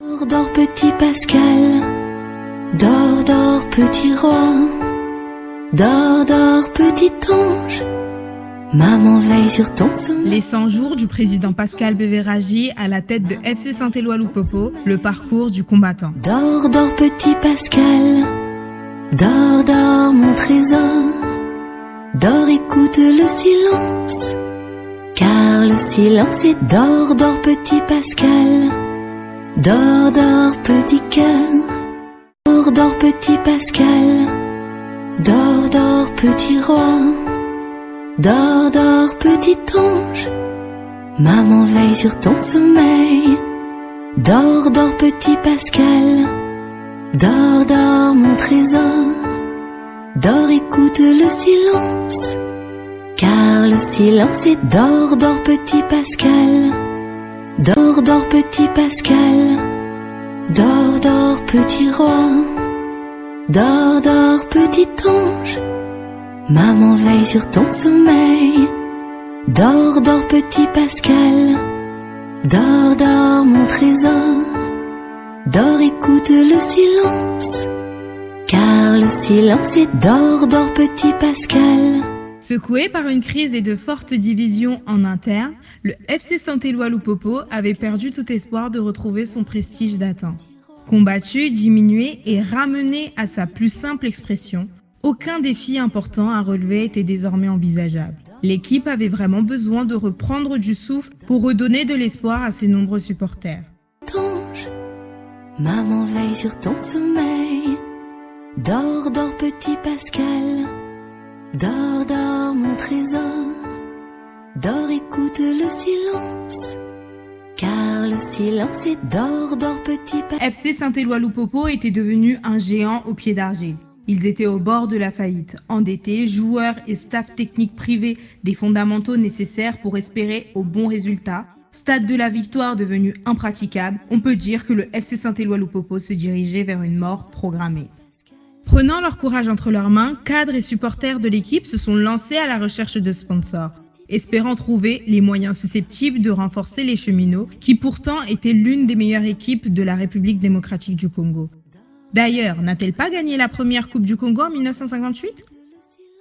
Dors, dors, petit Pascal, dors, dors, petit roi, dors, dors, petit ange, maman veille sur ton sommeil. Les 100 jours du président Pascal Beveragi à la tête de FC Saint-Éloi-Loupopo, le parcours du combattant. Dors, dors, petit Pascal, dors, dors, mon trésor, dors, écoute le silence, car le silence est dors, dors, petit Pascal. Dors, dors, petit cœur, dors, dors, petit Pascal, dors, dors, petit roi, dors, dors, petit ange, maman veille sur ton sommeil. Dors, dors, petit Pascal, dors, dors, mon trésor, dors, écoute le silence, car le silence est dors, dors, petit Pascal. Dors, dors, petit Pascal, dors, dors, petit roi, dors, dors, petit ange, maman veille sur ton sommeil. Dors, dors, petit Pascal, dors, dors, mon trésor, dors, écoute le silence, car le silence est dors, dors, petit Pascal. Secoué par une crise et de fortes divisions en interne, le FC Saint-Éloi-Loupopo avait perdu tout espoir de retrouver son prestige d'antan. Combattu, diminué et ramené à sa plus simple expression, aucun défi important à relever était désormais envisageable. L'équipe avait vraiment besoin de reprendre du souffle pour redonner de l'espoir à ses nombreux supporters. Ange, maman veille sur ton sommeil. Dors, dors, petit Pascal. Dors, dors, mon trésor, dors, écoute le silence, car le silence est dors, dors, petit Pascal. FC Saint-Éloi-Loupopo était devenu un géant au pied d'argile. Ils étaient au bord de la faillite, endettés, joueurs et staff technique privé des fondamentaux nécessaires pour espérer au bon résultat. Stade de la victoire devenu impraticable, on peut dire que le FC Saint-Éloi-Loupopo se dirigeait vers une mort programmée. Prenant leur courage entre leurs mains, cadres et supporters de l'équipe se sont lancés à la recherche de sponsors, espérant trouver les moyens susceptibles de renforcer les cheminots, qui pourtant étaient l'une des meilleures équipes de la République démocratique du Congo. D'ailleurs, n'a-t-elle pas gagné la première Coupe du Congo en 1958 ?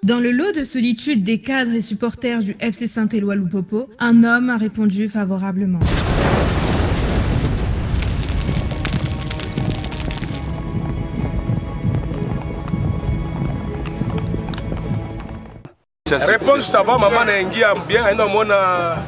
Dans le lot de solitude des cadres et supporters du FC Saint-Éloi-Loupopo, un homme a répondu favorablement. Réponse ça va, maman naingia bien, aenda mona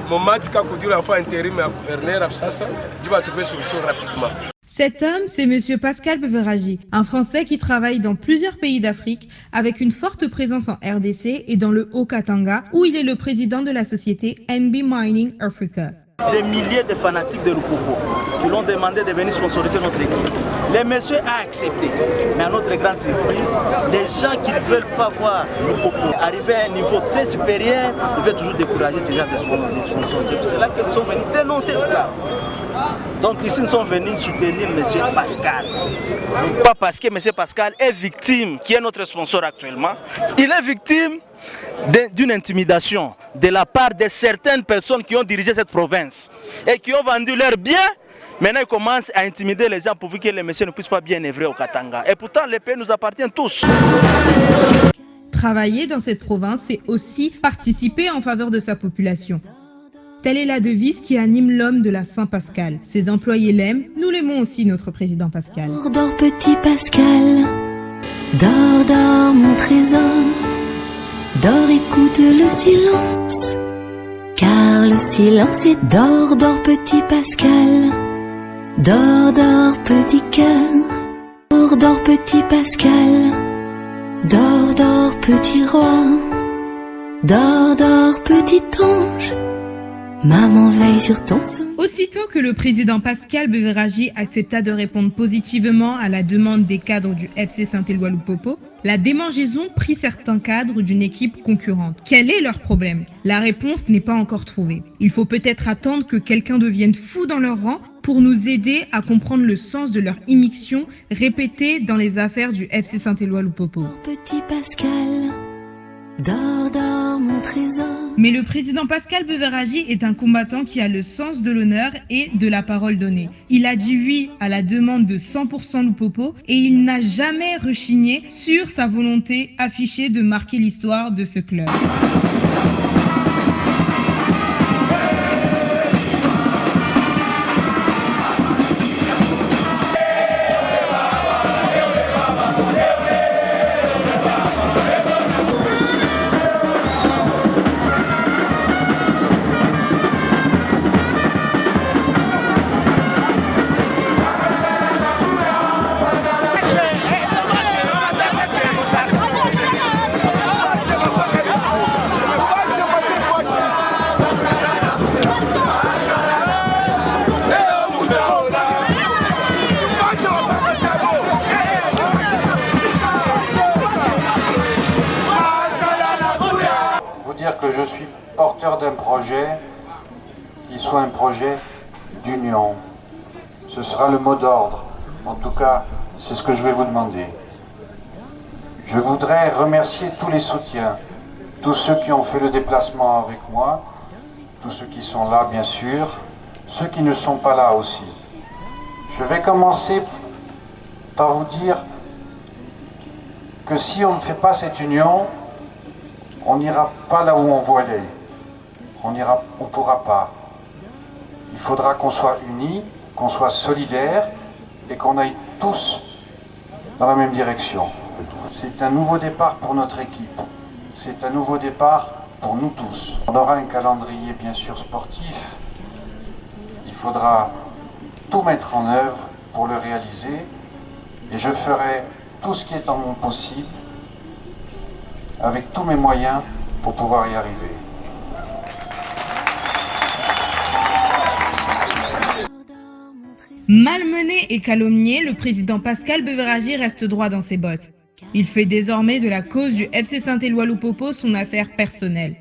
momatika kujula fa intérim ya gouverneur sasa, je vais trouver solution rapidement. Cet homme, c'est Monsieur Pascal Beveragi, un Français qui travaille dans plusieurs pays d'Afrique avec une forte présence en RDC et dans le Haut-Katanga, où il est le président de la société NB Mining Africa. Des milliers de fanatiques de Loupopo qui l'ont demandé de venir sponsoriser notre équipe. Le monsieur a accepté, mais à notre grande surprise, les gens qui ne veulent pas voir Loupopo arriver à un niveau très supérieur, ils veulent toujours décourager ces gens de sponsors. C'est pour cela que nous sommes venus dénoncer cela. Donc ici nous sommes venus soutenir M. Pascal. Pas parce que M. Pascal est victime, qui est notre sponsor actuellement, il est victime d'une intimidation de la part de certaines personnes qui ont dirigé cette province et qui ont vendu leurs biens. Maintenant, ils commencent à intimider les gens pour que les messieurs ne puissent pas bien œuvrer au Katanga. Et pourtant, les pays nous appartiennent tous. Travailler dans cette province, c'est aussi participer en faveur de sa population. Telle est la devise qui anime l'homme de la Saint-Pascal. Ses employés l'aiment, nous l'aimons aussi, notre président Pascal. Dors, dors, petit Pascal. Dors, dors, mon trésor. Dors, écoute le silence, car le silence est dors, dors, petit Pascal. Dors, dors, petit cœur. Dors, dors, petit Pascal. Dors, dors, petit roi. Dors, dors, petit ange, maman veille sur ton sommeil. Aussitôt que le président Pascal Beveragi accepta de répondre positivement à la demande des cadres du FC Saint-Éloi-Loupopo, la démangeaison prit certains cadres d'une équipe concurrente. Quel est leur problème ? La réponse n'est pas encore trouvée. Il faut peut-être attendre que quelqu'un devienne fou dans leur rang pour nous aider à comprendre le sens de leur immixtion répétée dans les affaires du FC Saint-Éloi-Loupopo. Petit Pascal, Dors, dors, mon trésor. Mais le président Pascal Beveragi est un combattant qui a le sens de l'honneur et de la parole donnée. Il a dit oui à la demande de 100% Lupopo et il n'a jamais rechigné sur sa volonté affichée de marquer l'histoire de ce club. Que je suis porteur d'un projet qui soit un projet d'union. Ce sera le mot d'ordre. En tout cas, c'est ce que je vais vous demander. Je voudrais remercier tous les soutiens, tous ceux qui ont fait le déplacement avec moi, tous ceux qui sont là bien sûr, ceux qui ne sont pas là aussi. Je vais commencer par vous dire que si on ne fait pas cette union, on n'ira pas là où on veut aller. On ne pourra pas. Il faudra qu'on soit unis, qu'on soit solidaires et qu'on aille tous dans la même direction. C'est un nouveau départ pour notre équipe. C'est un nouveau départ pour nous tous. On aura un calendrier bien sûr sportif. Il faudra tout mettre en œuvre pour le réaliser et je ferai tout ce qui est en mon possible avec tous mes moyens pour pouvoir y arriver. Malmené et calomnié, le président Pascal Beveragi reste droit dans ses bottes. Il fait désormais de la cause du FC Saint-Éloi Lupopo son affaire personnelle.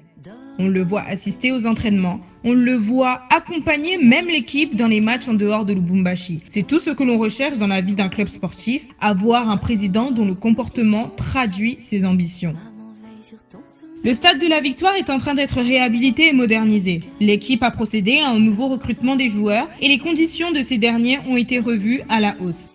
On le voit assister aux entraînements, on le voit accompagner même l'équipe dans les matchs en dehors de Lubumbashi. C'est tout ce que l'on recherche dans la vie d'un club sportif, avoir un président dont le comportement traduit ses ambitions. Le stade de la Victoire est en train d'être réhabilité et modernisé. L'équipe a procédé à un nouveau recrutement des joueurs et les conditions de ces derniers ont été revues à la hausse.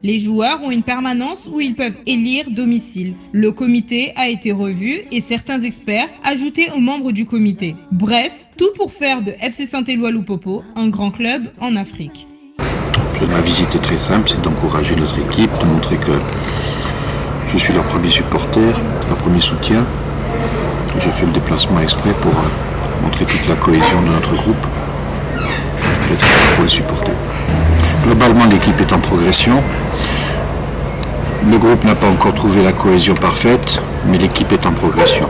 Les joueurs ont une permanence où ils peuvent élire domicile. Le comité a été revu et certains experts ajoutés aux membres du comité. Bref, tout pour faire de FC Saint-Éloi Lupopo un grand club en Afrique. Ma visite est très simple, c'est d'encourager notre équipe, de montrer que je suis leur premier supporter, leur premier soutien. J'ai fait le déplacement exprès pour montrer toute la cohésion de notre groupe. D'être là pour les supporter. Globalement, l'équipe est en progression. Le groupe n'a pas encore trouvé la cohésion parfaite, mais l'équipe est en progression.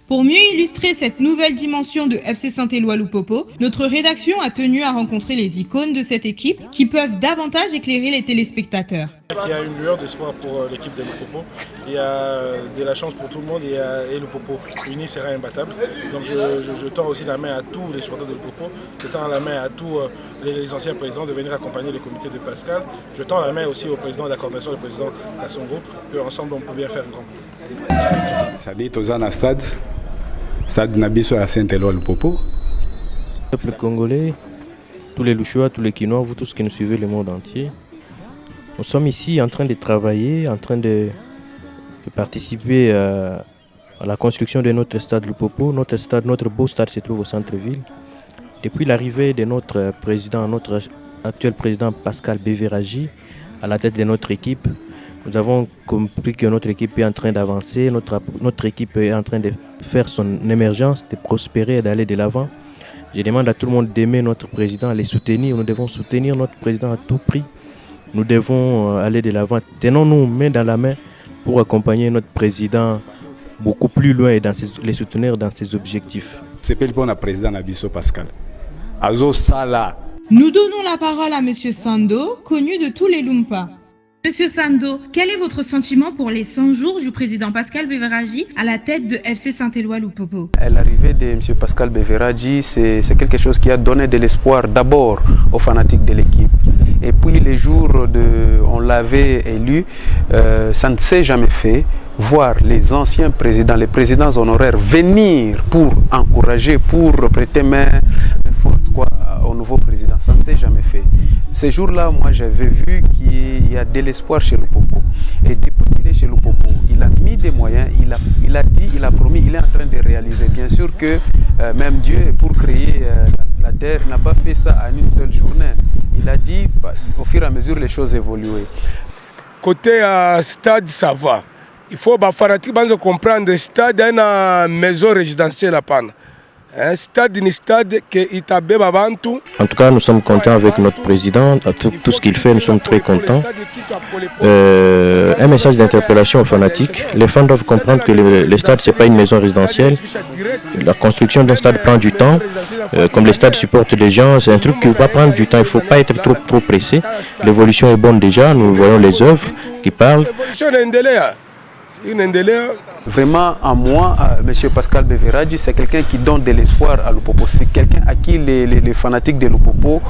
Pour mieux illustrer cette nouvelle dimension de FC Saint-Éloi Lupopo, notre rédaction a tenu à rencontrer les icônes de cette équipe qui peuvent davantage éclairer les téléspectateurs. Il y a une lueur d'espoir pour l'équipe de Lupopo. Il y a de la chance pour tout le monde et Lupopo uni sera imbattable. Donc je tends aussi la main à tous les supporters de Lupopo. Je tends la main à tous les anciens présidents de venir accompagner le comité de Pascal. Je tends la main aussi au président de la coordination, le président Kassongo, qu'ensemble on peut bien faire grand. Ça dit aux ans stade Nabiso à Saint-Éloi Lupopo. Le peuple congolais, tous les Louchois, tous les Quinois, vous tous qui nous suivez le monde entier. Nous sommes ici en train de travailler, en train de participer à la construction de notre stade Lupopo. Notre beau stade se trouve au centre-ville. Depuis l'arrivée de notre président, notre actuel président Pascal Beveragi à la tête de notre équipe, nous avons compris que notre équipe est en train d'avancer, notre équipe est en train de faire son émergence, de prospérer et d'aller de l'avant. Je demande à tout le monde d'aimer notre président, à les soutenir. Nous devons soutenir notre président à tout prix. Nous devons aller de l'avant. Tenons-nous main dans la main pour accompagner notre président beaucoup plus loin et les soutenir dans ses objectifs. C'est le bon président Nabiso Pascal. Azo Sala. Nous donnons la parole à M. Sando, connu de tous les Lumpa. Monsieur Sando, quel est votre sentiment pour les 100 jours du président Pascal Beveragi à la tête de FC Saint-Éloi Lupopo? L'arrivée de M. Pascal Beveragi, c'est quelque chose qui a donné de l'espoir d'abord aux fanatiques de l'équipe Et puis les jours on l'avait élu, ça ne s'est jamais fait. Voir les anciens présidents, les présidents honoraires venir pour encourager, pour prêter main forte au nouveau président, ça ne s'est jamais fait. Ces jours-là, moi j'avais vu qu'il y a de l'espoir chez Lupopo. Et depuis qu'il est chez Lupopo, il a mis des moyens, il a dit, il a promis, il est en train de réaliser. Bien sûr que même Dieu, pour créer la terre, n'a pas fait ça en une seule journée. Il a dit, au fur et à mesure, les choses évoluaient. Côté stade, ça va. Il faut comprendre que le stade est une maison résidentielle. Un stade, un stade qui est à Babantou. En tout cas, nous sommes contents avec notre président. Tout ce qu'il fait, nous sommes très contents. Un message d'interpellation aux fanatiques. Les fans doivent comprendre que le stade, ce n'est pas une maison résidentielle. La construction d'un stade prend du temps. Comme les stades supportent les gens, c'est un truc qui va prendre du temps. Il ne faut pas être trop pressé. L'évolution est bonne déjà. Nous voyons les œuvres qui parlent. Vraiment, à moi, M. Pascal Beveradji, c'est quelqu'un qui donne de l'espoir à Lupopo. C'est quelqu'un à qui les fanatiques de Lupopo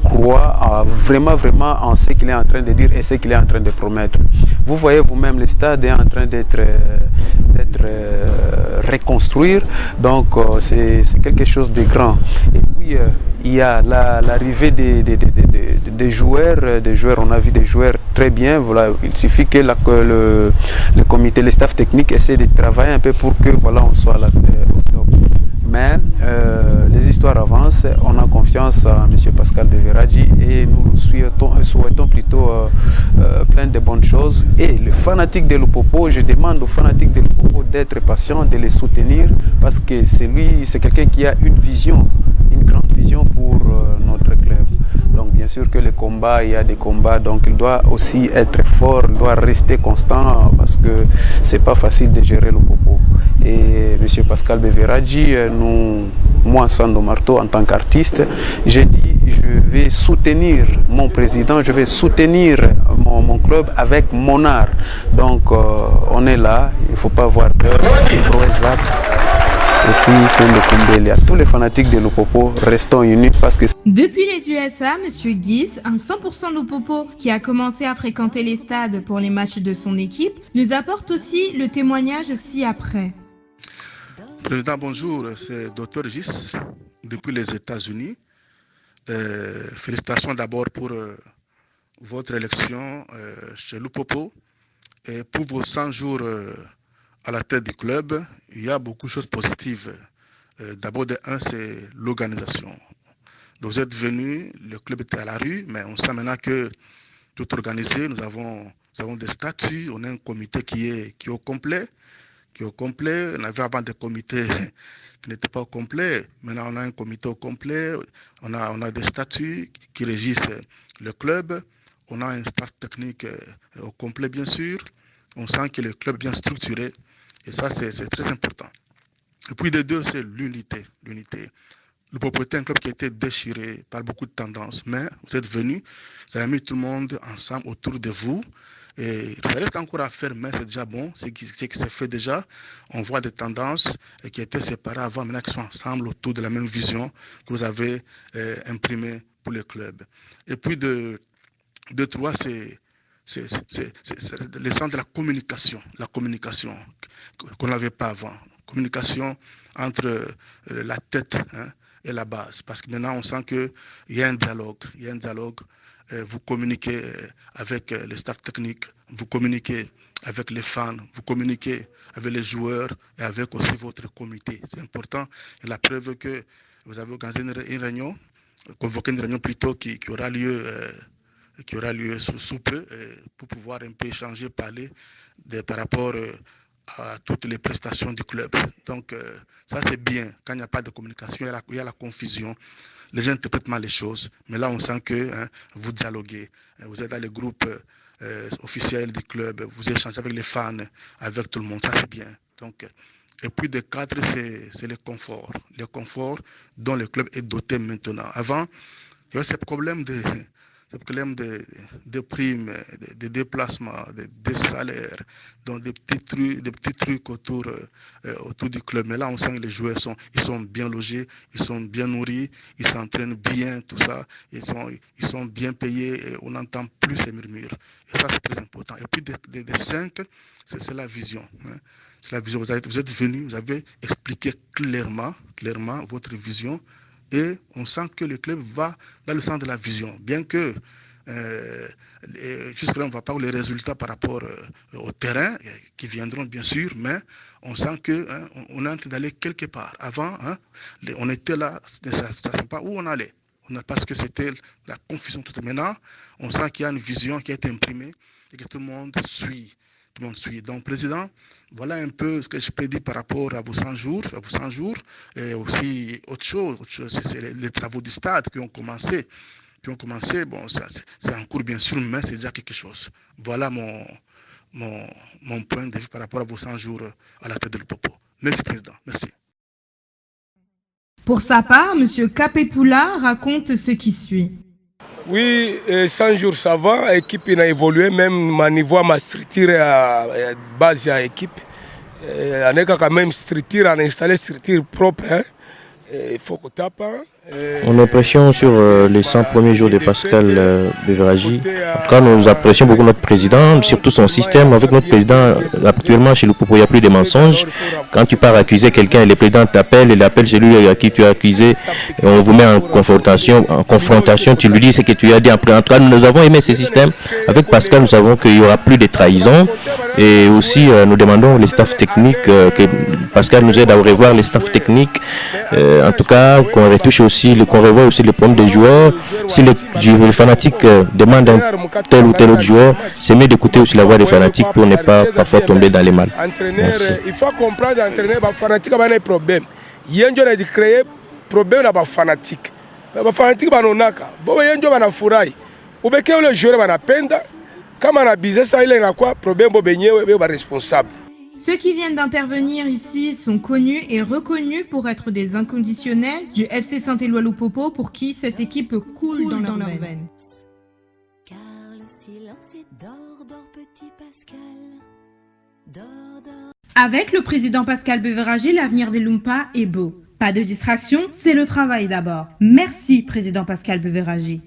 croient vraiment en ce qu'il est en train de dire et ce qu'il est en train de promettre. Vous voyez vous-même, le stade est en train d'être reconstruit, donc c'est quelque chose de grand. Et puis, il y a l'arrivée des joueurs, on a vu des joueurs très bien. Voilà, il suffit que le comité, le staff technique essaie de travailler un peu pour que on soit là au top. Mais les histoires avancent, on a confiance à M. Pascal Beveradji et nous souhaitons plutôt plein de bonnes choses. Et les fanatiques de Lupopo, je demande aux fanatiques de Lupopo d'être patients, de les soutenir parce que c'est quelqu'un qui a une grande vision pour notre club. Donc bien sûr que les combats, il y a des combats, donc il doit aussi être fort, il doit rester constant parce que c'est pas facile de gérer Lupopo. Et M. Pascal Beveradji, moi Sando Marteau en tant qu'artiste, j'ai dit je vais soutenir mon président, je vais soutenir mon club avec mon art. Donc on est là, il ne faut pas avoir peur, et puis à tous les fanatiques de Lupopo, restons unis parce que... Depuis les USA, M. Guis, un 100% Lupopo qui a commencé à fréquenter les stades pour les matchs de son équipe, nous apporte aussi le témoignage ci-après. Président, bonjour, c'est Dr Gis, depuis les États-Unis. Félicitations d'abord pour votre élection chez Lupopo et pour vos 100 jours à la tête du club. Il y a beaucoup de choses positives. D'abord, c'est l'organisation. Donc, vous êtes venus, le club était à la rue, mais on sent maintenant que tout organisé, nous avons des statuts, on a un comité qui est au complet. On avait avant des comités qui n'étaient pas au complet. Maintenant, on a un comité au complet. On a des statuts qui régissent le club. On a un staff technique au complet, bien sûr. On sent que le club est bien structuré. Et ça, c'est très important. Et puis, de deux, c'est l'unité. Lupopo était un club qui a été déchiré par beaucoup de tendances. Mais vous êtes venus, vous avez mis tout le monde ensemble autour de vous. Et il reste encore à faire, mais c'est déjà bon. C'est qui s'est fait déjà. On voit des tendances qui étaient séparées avant, maintenant qui sont ensemble autour de la même vision que vous avez imprimée pour le club. Et puis, de trois, c'est l'essence de la communication qu'on n'avait pas avant. Communication entre la tête et la base. Parce que maintenant, on sent qu'il y a un dialogue. Vous communiquez avec le staff technique, vous communiquez avec les fans, vous communiquez avec les joueurs et avec aussi votre comité. C'est important. Et la preuve que vous avez organisé une réunion, convoqué une réunion plutôt qui aura lieu sous peu pour pouvoir un peu échanger, parler par rapport à toutes les prestations du club. Donc ça c'est bien. Quand il n'y a pas de communication, il y a la confusion. Les gens interprètent mal les choses, mais là on sent que vous dialoguez, vous êtes dans les groupes officiels du club, vous échangez avec les fans, avec tout le monde, ça c'est bien. Donc, et puis de quatre, c'est le confort dont le club est doté maintenant. Avant, il y avait ce problème problèmes de primes, de déplacements, de salaires, donc des petits trucs autour du club. Mais là, on sent que les joueurs ils sont bien logés, ils sont bien nourris, ils s'entraînent bien, tout ça. Ils sont bien payés, et on n'entend plus ces murmures. Et ça, c'est très important. Et puis, des 5, c'est la vision. Hein. C'est la vision. Vous êtes venus, vous avez expliqué clairement votre vision. Et on sent que le club va dans le sens de la vision. Bien que jusque-là, on ne voit pas les résultats par rapport au terrain, qui viendront bien sûr, mais on sent qu'on est en train d'aller quelque part. Avant, on était là, ça ne savait pas où on allait. Parce que c'était la confusion toute. Maintenant, on sent qu'il y a une vision qui a été imprimée et que tout le monde suit. Donc, Président, voilà un peu ce que je peux dire par rapport à vos 100 jours, et aussi autre chose, c'est les travaux du stade qui ont commencé. Bon, c'est en cours bien sûr, mais c'est déjà quelque chose. Voilà mon point de vue par rapport à vos 100 jours à la tête de Lupopo. Merci, Président. Merci. Pour sa part, M. Kapepula raconte ce qui suit. Oui, 100 jours ça va, l'équipe a évolué, même à niveau ma structure à base à l'équipe. On a quand même structure, on a installé structure propre. Hein. Il faut qu'on tape. On a l'impression sur les 100 premiers jours de Pascal Beveragi. En tout cas, nous apprécions beaucoup notre président, surtout son système. Avec notre président, actuellement chez Lupopo, il n'y a plus de mensonges. Quand tu pars accuser quelqu'un, le président t'appelle, il appelle celui à qui tu as accusé, et on vous met en confrontation, tu lui dis ce que tu as dit. En tout cas, nous avons aimé ce système. Avec Pascal, nous savons qu'il n'y aura plus de trahison. Et aussi, nous demandons les staffs techniques, que Pascal nous aide à revoir les staffs techniques. En tout cas, qu'on retouche aussi, qu'on revoie aussi les problèmes des joueurs. Si les fanatiques demandent un tel ou tel autre joueur, c'est mieux d'écouter aussi la voix des fanatiques pour ne pas parfois tomber dans les mal. Merci. Il faut comprendre l'entraîneur, les fanatiques ont un problème. Il y a un créé problème avec les fanatiques. Les fanatiques ont un problème avec les ou bien que les joueurs ont un problème. Quand on a bizarre, ça il y a quoi problème responsable. Ceux qui viennent d'intervenir ici sont connus et reconnus pour être des inconditionnels du FC Saint-Éloi Lupopo pour qui cette équipe coule dans leurs veines. Car le silence est d'or, petit Pascal. D'or. Avec le président Pascal Beveragi, l'avenir des Lumpa est beau. Pas de distraction, c'est le travail d'abord. Merci, président Pascal Beveragi.